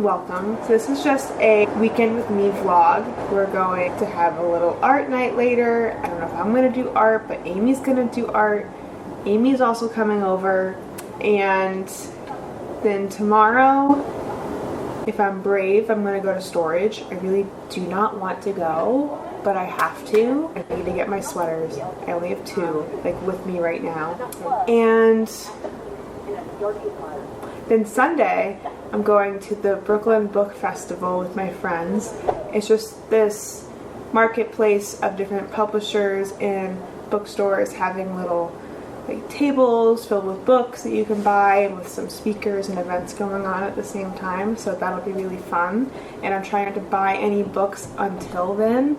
welcome. So this is just a weekend with me vlog. We're going to have a little art night later. I don't know if I'm gonna do art, but Amy's gonna do art. Amy's also coming over. And then tomorrow, if I'm brave, I'm gonna go to storage. I really do not want to go, but I have to. I need to get my sweaters. I only have two, like, with me right now. And then Sunday, I'm going to the Brooklyn Book Festival with my friends. It's just this marketplace of different publishers and bookstores having little like tables filled with books that you can buy, and with some speakers and events going on at the same time. So that'll be really fun. And I'm trying not to buy any books until then,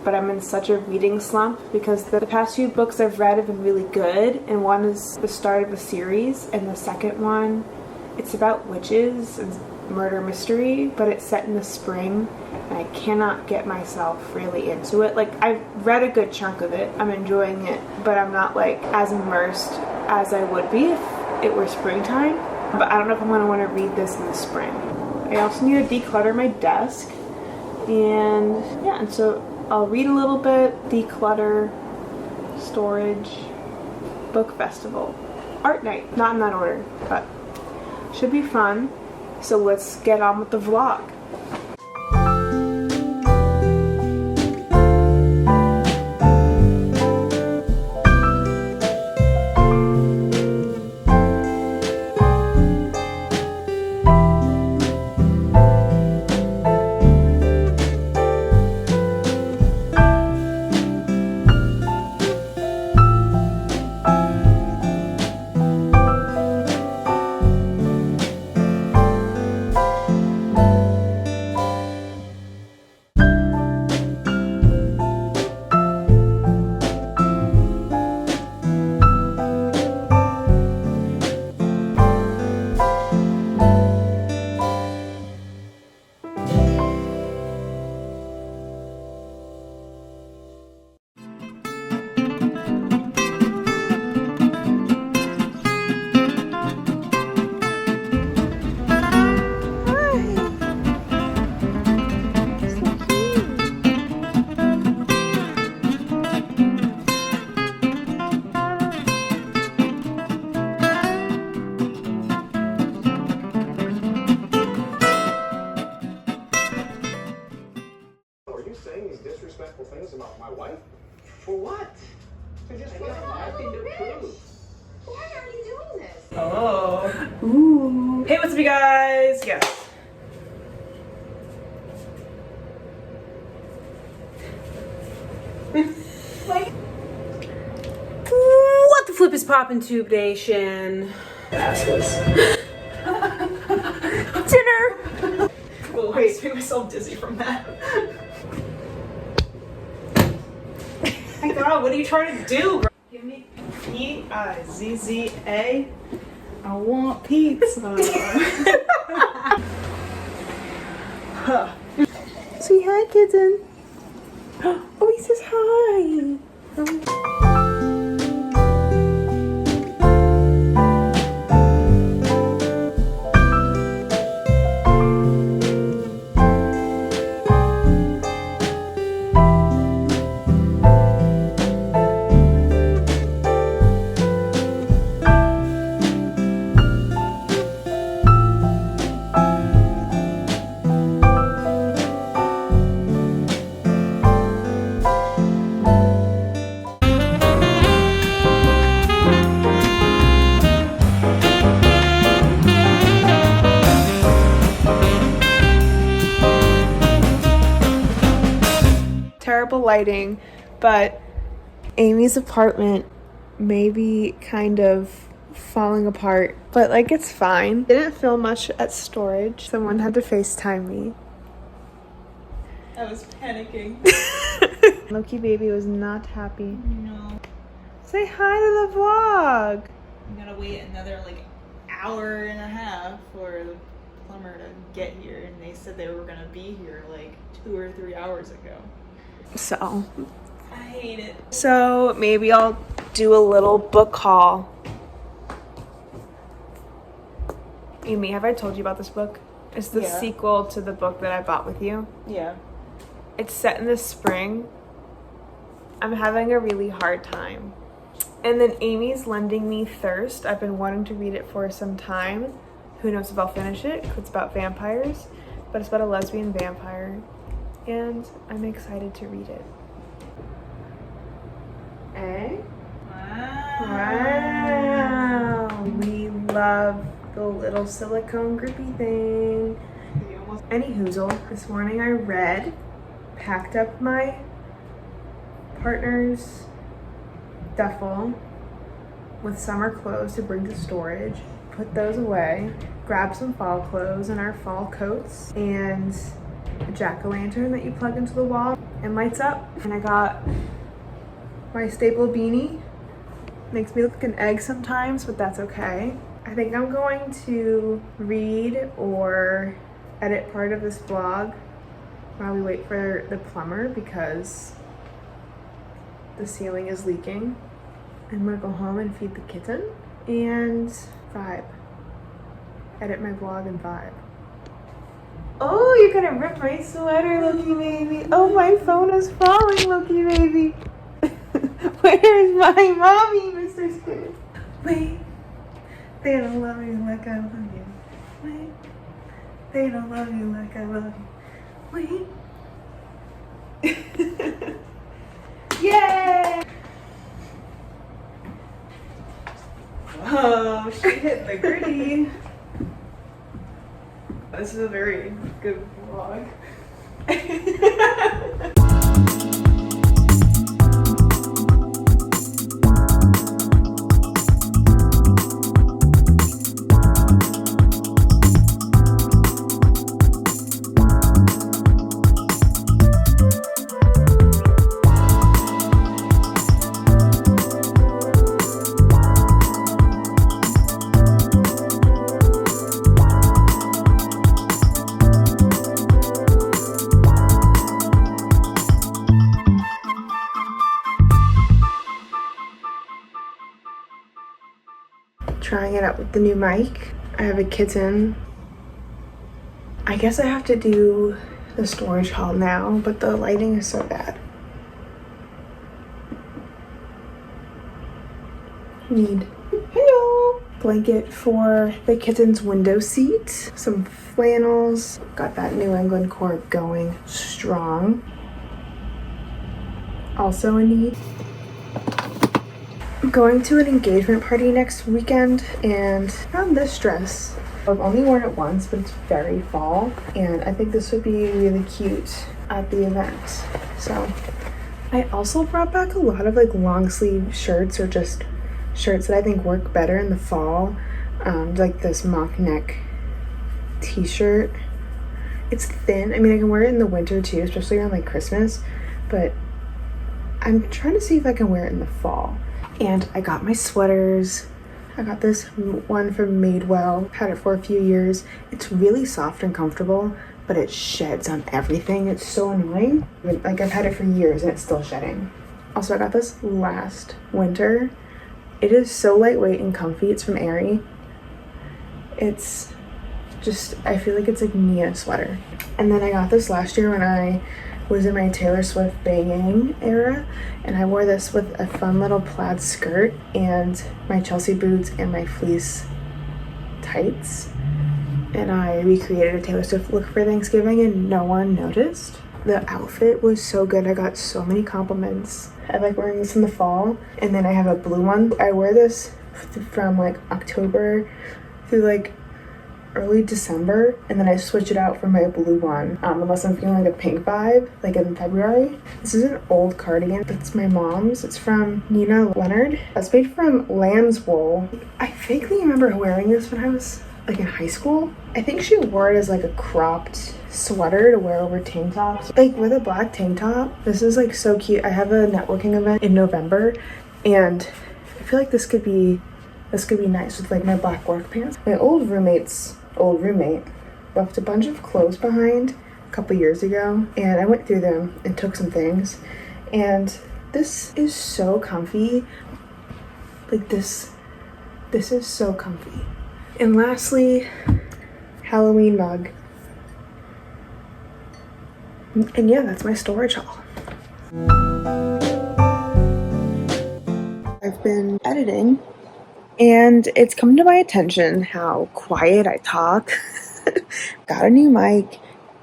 but I'm in such a reading slump because the past few books I've read have been really good, and one is the start of a series, and the second one, it's about witches and murder mystery, but it's set in the spring, and I cannot get myself really into it. Like, I've read a good chunk of it, I'm enjoying it, but I'm not like as immersed as I would be if it were springtime. But I don't know if I'm going to want to read this in the spring. I also need to declutter my desk, and yeah, and so I'll read a little bit, declutter, storage, book festival, art night, not in that order, but should be fun. So let's get on with the vlog. Saying these disrespectful things about my wife? For what? To just put nothing to prove. Why are you doing this? Hello. Ooh. Hey, what's up, you guys? Yes. What the flip is poppin', Tube Nation? Asses. Dinner. Well, wait, I made myself dizzy from that. My God, what are you trying to do, bro? Give me P-I-Z-Z-A. I want pizza. Say hi, kitten. Oh, he says hi. Terrible lighting, but Amy's apartment may be kind of falling apart, but like it's fine. Didn't film much at storage. Someone had to FaceTime me. I was panicking. Loki baby was not happy. No. Say hi to the vlog. I'm gonna wait another like hour and a half for the plumber to get here, and they said they were gonna be here like 2 or 3 hours ago. So I hate it. So maybe I'll do a little book haul. Amy, have I told you about this book? It's the Yeah. sequel to the book that I bought with you. Yeah. It's set in the spring. I'm having a really hard time. And then Amy's lending me Thirst. I've been wanting to read it for some time. Who knows if I'll finish it? 'Cause it's about vampires, but it's about a lesbian vampire. And I'm excited to read it. Eh? Wow. We love the little silicone grippy thing. Any hoozle, this morning I read, packed up my partner's duffel with summer clothes to bring to storage, put those away, grabbed some fall clothes and our fall coats, and a jack-o'-lantern that you plug into the wall and lights up. And I got my staple beanie. Makes me look like an egg sometimes, but that's okay. I think I'm going to read or edit part of this vlog while we wait for the plumber because the ceiling is leaking. I'm gonna go home and feed the kitten and vibe. Edit my vlog and vibe. Oh, you're gonna rip my sweater, Loki baby. Oh, my phone is falling, Loki baby. Where's my mommy, Mr. Squid? Wait, they don't love you like I love you. Wait, they don't love you like I love you. Wait. Yay! Oh, she hit the gritty. This is a very good vlog. Trying it out with the new mic. I have a kitten. I guess I have to do the storage haul now, but the lighting is so bad. Need hello blanket for the kitten's window seat, some flannels. Got that New England cord going strong. Also a need. I'm going to an engagement party next weekend and found this dress. I've only worn it once, but it's very fall, and I think this would be really cute at the event. So I also brought back a lot of like long sleeve shirts or just shirts that I think work better in the fall. Like this mock neck t-shirt. It's thin. I mean, I can wear it in the winter too, especially around like Christmas, but I'm trying to see if I can wear it in the fall. And I got my sweaters. I got this one from Madewell. Had it for a few years. It's really soft and comfortable, but it sheds on everything. It's so annoying. Like, I've had it for years and it's still shedding. Also, I got this last winter. It is so lightweight and comfy. It's from Aerie. It's just, I feel like it's like Nia sweater. And then I got this last year when I was in my Taylor Swift banging era, and I wore this with a fun little plaid skirt and my Chelsea boots and my fleece tights, and I recreated a Taylor Swift look for Thanksgiving and no one noticed. The outfit was so good. I got so many compliments. I like wearing this in the fall, and then I have a blue one. I wear this from like October through like early December, and then I switch it out for my blue one unless I'm feeling like a pink vibe, like in February. This is an old cardigan. It's my mom's. It's from Nina Leonard. It's made from lamb's wool. I vaguely remember wearing this when I was like in high school. I think she wore it as like a cropped sweater to wear over tank tops, like with a black tank top. This is like so cute. I have a networking event in November, and I feel like this could be nice with like my black work pants. My old roommate left a bunch of clothes behind a couple years ago, and I went through them and took some things, and this is so comfy. Like this is so comfy. And lastly, Halloween mug. And yeah, that's my storage haul. I've been editing and it's come to my attention how quiet I talk. Got a new mic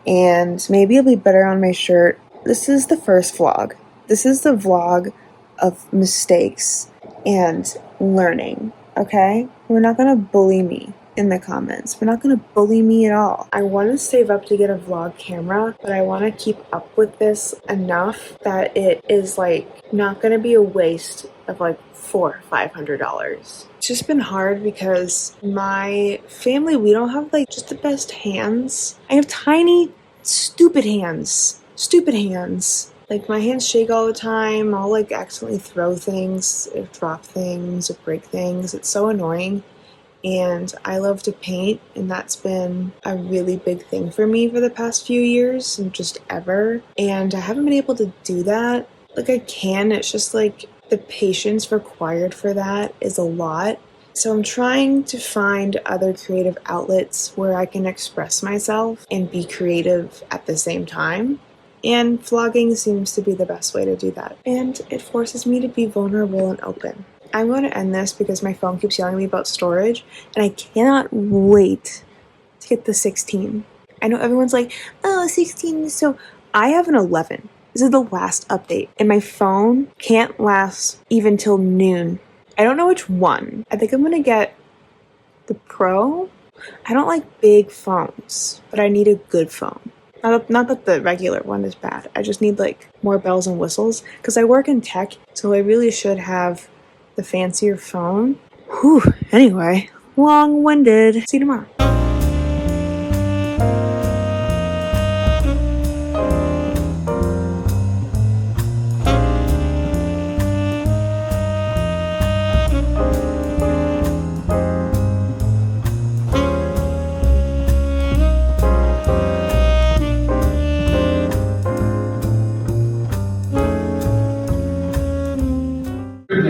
and maybe it'll be better on my shirt. This is the first vlog. This is the vlog of mistakes and learning, okay? We're not gonna bully me in the comments. We're not gonna bully me at all. I want to save up to get a vlog camera, but I want to keep up with this enough that it is like not gonna be a waste of like $400-500. It's just been hard because my family, we don't have like just the best hands. I have tiny, stupid hands. Stupid hands. Like my hands shake all the time. I'll like accidentally throw things, or drop things, or break things. It's so annoying. And I love to paint, and that's been a really big thing for me for the past few years and just ever. And I haven't been able to do that. Like I can, it's just like the patience required for that is a lot. So I'm trying to find other creative outlets where I can express myself and be creative at the same time. And vlogging seems to be the best way to do that. And it forces me to be vulnerable and open. I'm going to end this because my phone keeps yelling at me about storage, and I cannot wait to get the 16. I know everyone's like, oh, 16 is so... I have an 11. This is the last update, and my phone can't last even till noon. I don't know which one. I think I'm going to get the Pro. I don't like big phones, but I need a good phone. Not that the regular one is bad. I just need like more bells and whistles because I work in tech, so I really should have the fancier phone. Whew. Anyway, long-winded. See you tomorrow.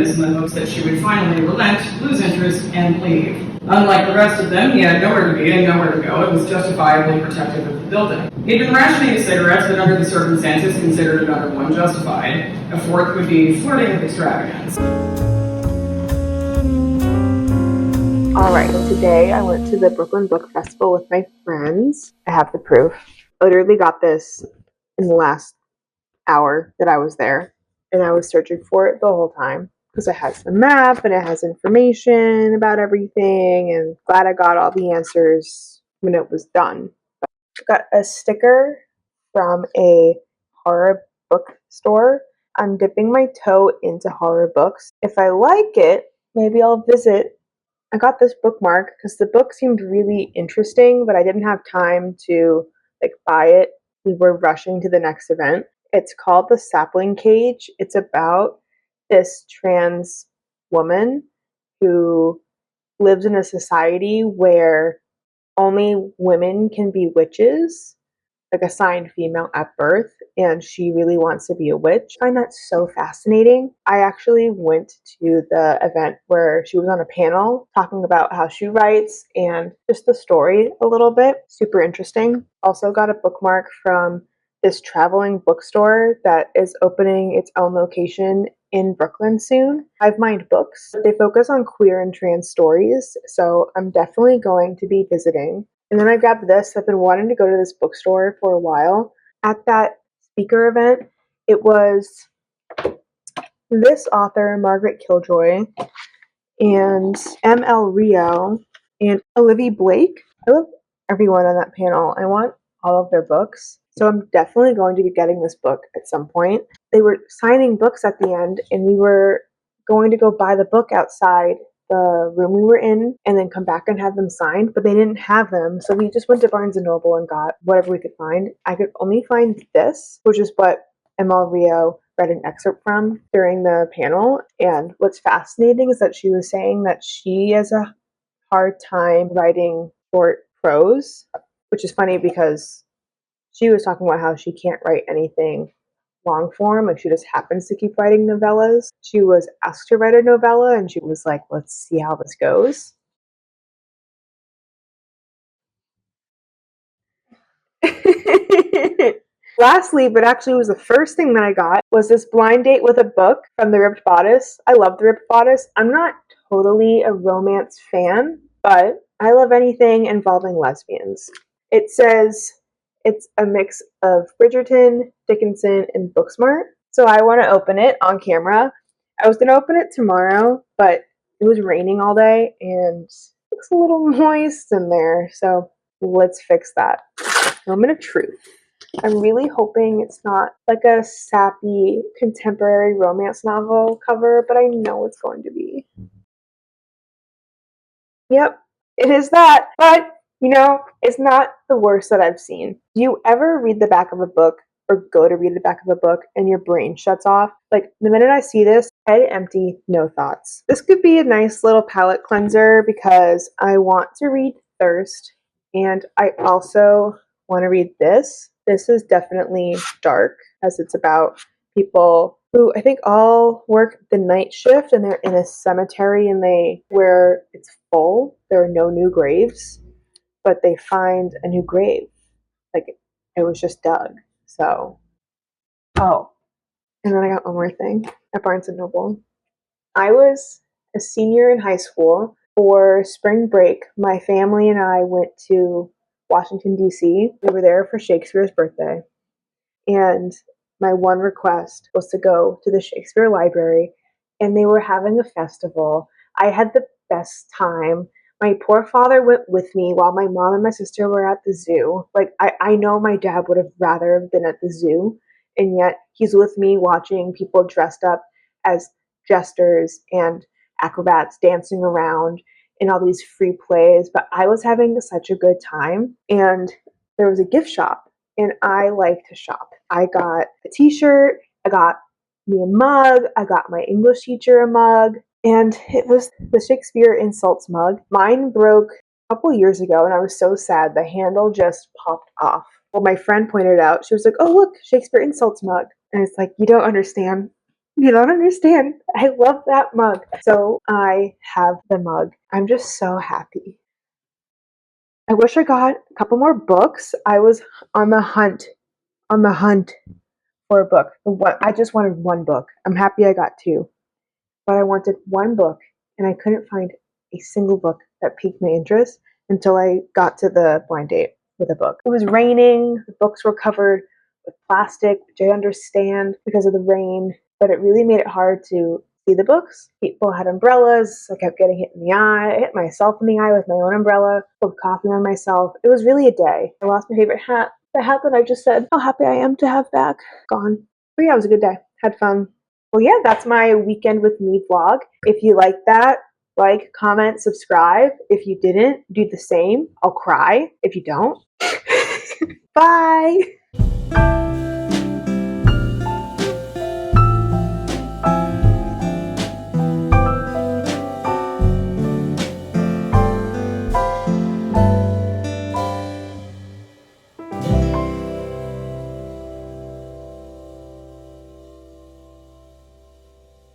In the hopes that she would finally relent, lose interest, and leave. Unlike the rest of them, he had nowhere to be and nowhere to go and was justifiably protective of the building. He'd been rationing his cigarettes, but under the circumstances considered another one justified. A fourth would be flirting with extravagance. Alright, today I went to the Brooklyn Book Festival with my friends. I have the proof. I literally got this in the last hour that I was there, and I was searching for it the whole time because it has the map and it has information about everything, and glad I got all the answers when it was done. I got a sticker from a horror bookstore. I'm dipping my toe into horror books. If I like it, maybe I'll visit. I got this bookmark because the book seemed really interesting, but I didn't have time to like buy it. We were rushing to the next event. It's called The Sapling Cage. It's about this trans woman who lives in a society where only women can be witches, like assigned female at birth, and she really wants to be a witch. I find that so fascinating. I actually went to the event where she was on a panel talking about how she writes and just the story a little bit. Super interesting. Also got a bookmark from this traveling bookstore that is opening its own location in Brooklyn soon. Hive Mind Books. They focus on queer and trans stories, so I'm definitely going to be visiting. And then I grabbed this. I've been wanting to go to this bookstore for a while. At that speaker event, it was this author, Margaret Killjoy, and M.L. Rio, and Olivia Blake. I love everyone on that panel. I want all of their books. So I'm definitely going to be getting this book at some point. They were signing books at the end, and we were going to go buy the book outside the room we were in and then come back and have them signed, but they didn't have them. So we just went to Barnes & Noble and got whatever we could find. I could only find this, which is what ML Rio read an excerpt from during the panel. And what's fascinating is that she was saying that she has a hard time writing short prose, which is funny because she was talking about how she can't write anything long form, like she just happens to keep writing novellas. She was asked to write a novella and she was like, let's see how this goes. Lastly, but actually was the first thing that I got, was this blind date with a book from The Ripped Bodice. I love The Ripped Bodice. I'm not totally a romance fan, but I love anything involving lesbians. It says it's a mix of Bridgerton, Dickinson, and Booksmart. So I want to open it on camera. I was going to open it tomorrow, but it was raining all day and it looks a little moist in there. So let's fix that. Moment of truth. I'm really hoping it's not like a sappy contemporary romance novel cover, but I know it's going to be. Yep, it is that. But, it's not the worst that I've seen. Do you ever read the back of a book or go to read the back of a book and your brain shuts off? Like, the minute I see this, head empty, no thoughts. This could be a nice little palate cleanser because I want to read Thirst and I also want to read this. This is definitely dark as it's about people who I think all work the night shift and they're in a cemetery and where it's full. There are no new graves, but they find a new grave. Like it was just dug. So, oh, and then I got one more thing at Barnes and Noble. I was a senior in high school. For spring break, my family and I went to Washington, D.C. We were there for Shakespeare's birthday. And my one request was to go to the Shakespeare Library, and they were having a festival. I had the best time. My poor father went with me while my mom and my sister were at the zoo. Like, I know my dad would have rather been at the zoo, and yet he's with me watching people dressed up as jesters and acrobats dancing around in all these free plays. But I was having such a good time, and there was a gift shop. And I like to shop. I got a t-shirt, I got me a mug, I got my English teacher a mug, and it was the Shakespeare Insults mug. Mine broke a couple years ago and I was so sad. The handle just popped off. Well, my friend pointed out, she was like, "Oh, look, Shakespeare Insults mug." And it's like, you don't understand. You don't understand. I love that mug. So I have the mug. I'm just so happy. I wish I got a couple more books. I was on the hunt for a book. I just wanted one book. I'm happy I got two, but I wanted one book, and I couldn't find a single book that piqued my interest until I got to the blind date with a book. It was raining. The books were covered with plastic, which I understand because of the rain, but it really made it hard to see the books. People had umbrellas. I kept getting hit in the eye. I hit myself in the eye with my own umbrella, spilled coffee on myself. It was really a day. I lost my favorite hat. The hat that I just said how happy I am to have back. Gone. But yeah, it was a good day. Had fun. Well, yeah, that's my weekend with me vlog. If you like that, like, comment, subscribe. If you didn't, do the same. I'll cry if you don't. Bye.